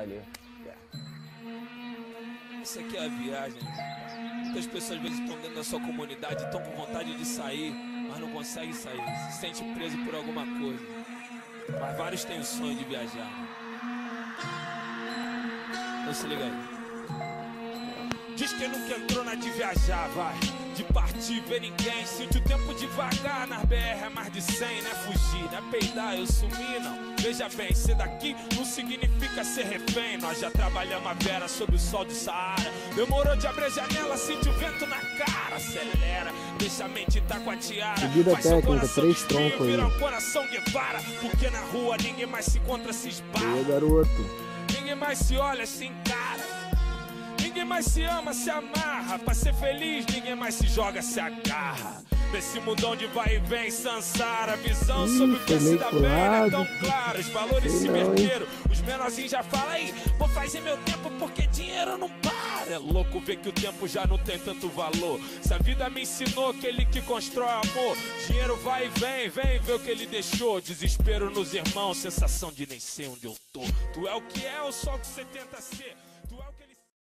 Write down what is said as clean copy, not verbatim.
Valeu. Isso aqui é a viagem. Muitas pessoas às vezes estão dentro da sua comunidade, estão com vontade de sair, mas não conseguem sair, se sente preso por alguma coisa. Mas vários têm o sonho de viajar. Então se liga aí. Diz que nunca entrou na de viajar, vai. De partir, ver ninguém. Sente o tempo devagar. Nas BR é mais de 100, não é fugir, não é peidar, eu sumi, não. Veja bem, ser daqui não significa ser refém. Nós já trabalhamos a vera sob o sol do Saara. Demorou de abrir a janela, sente o vento na cara. Acelera, deixa a mente tá com a tiara. Seguida técnica, 3 troncos aí. Vira um coração Guevara. Porque na rua ninguém mais se encontra, se esbarra. Boa, garoto. Ninguém mais se olha, se encara. Ninguém mais se ama, se amarra. Pra ser feliz, ninguém mais se joga, se agarra. Nesse mundão de vai e vem, Sansara. Visão sobre o que se dá bem não é tão clara. Os valores se inverteram. Os menorzinhos já falam aí, vou fazer meu tempo porque dinheiro não para. É louco ver que o tempo já não tem tanto valor. Se a vida me ensinou que ele que constrói amor. Dinheiro vai e vem, vem ver o que ele deixou. Desespero nos irmãos, sensação de nem sei onde eu tô. Tu é o que é ou só o que você tenta ser?